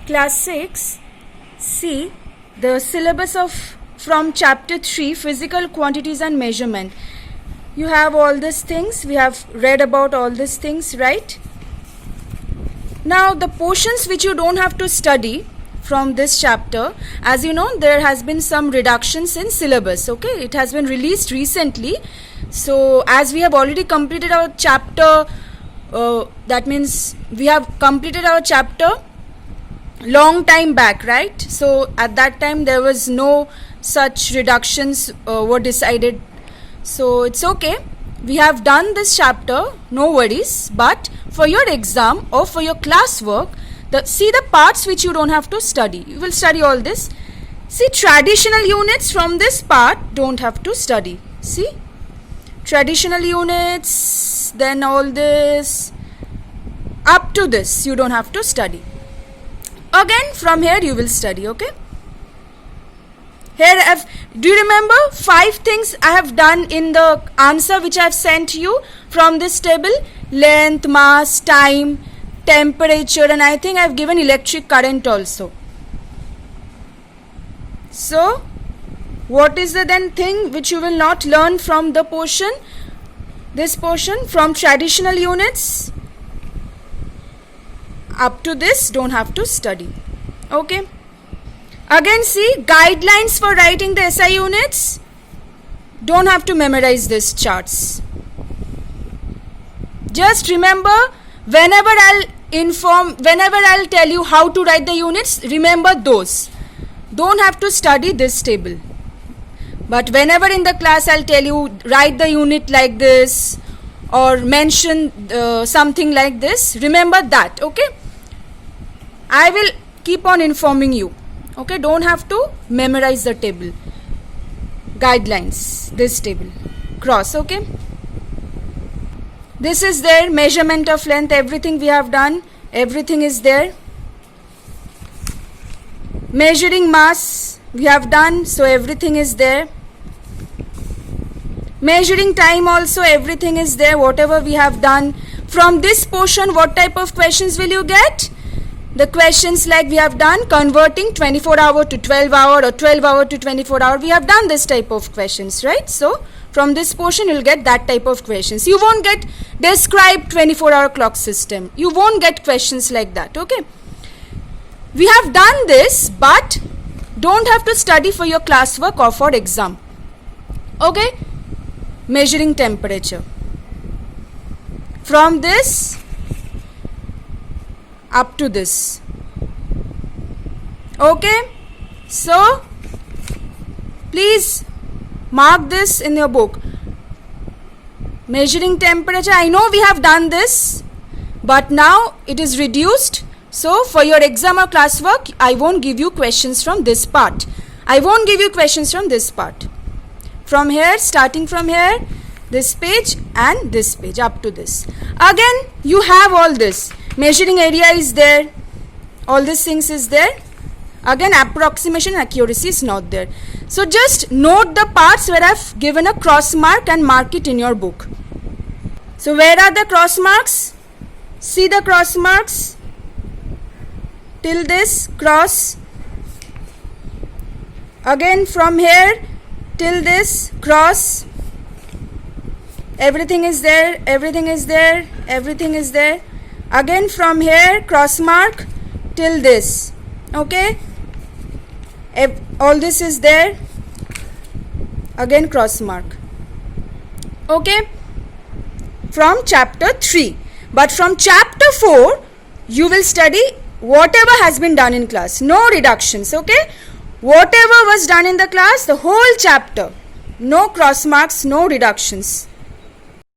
Class 6, see the syllabus from chapter 3, physical quantities and measurement. You have all these things, we have read about all these things, right? Now the portions which you don't have to study from this chapter, as you know, there has been some reductions in syllabus, okay? It has been released recently. So as we have already completed our chapter, that means we have completed our chapter long time back, right? So at that time there was no such reductions were decided, so it's okay. We have done this chapter, no worries. But for your exam or for your classwork, see the parts which you don't have to study. You will study all this. See, traditional units from this part don't have to study. See, traditional units, then all this up to this you don't have to study. Again from here you will study, okay? Here do you remember 5 things I have done in the answer which I have sent you from this table? Length, mass, time, temperature, and I think I have given electric current also. So what is the then thing which you will not learn from the portion? This portion from traditional units up to this don't have to study, okay? Again, see, guidelines for writing the SI units. Don't have to memorize these charts. Just remember, whenever I'll tell you how to write the units, remember those. Don't have to study this table. But whenever in the class I'll tell you write the unit like this or mention something like this, remember that, okay? I will keep on informing you, okay? Don't have to memorize the table. Guidelines, this table, cross, okay? This is there, measurement of length, everything we have done, everything is there. Measuring mass, we have done, so everything is there. Measuring time also, everything is there, whatever we have done. From this portion, what type of questions will you get? The questions like we have done, converting 24-hour to 12-hour or 12-hour to 24-hour. We have done this type of questions, right? So from this portion, you'll get that type of questions. You won't get describe 24-hour clock system. You won't get questions like that, okay? We have done this, but don't have to study for your classwork or for exam, okay? Measuring temperature. From this up to this, okay? So please mark this in your book. Measuring temperature, I know we have done this, but now it is reduced. So for your exam or classwork, I won't give you questions from this part. I won't give you questions from this part. From here, starting from here, this page and this page up to this. Again, you have all this. Measuring area is there. All these things is there. Again, approximation accuracy is not there. So just note the parts where I've given a cross mark and mark it in your book. So where are the cross marks? See the cross marks. Till this, cross. Again from here till this, cross. Everything is there, everything is there, everything is there. Again from here, cross mark till this, okay? All this is there. Again cross mark, okay? From chapter 3. But from chapter 4, you will study whatever has been done in class. No reductions, okay? Whatever was done in the class, the whole chapter. No cross marks, no reductions.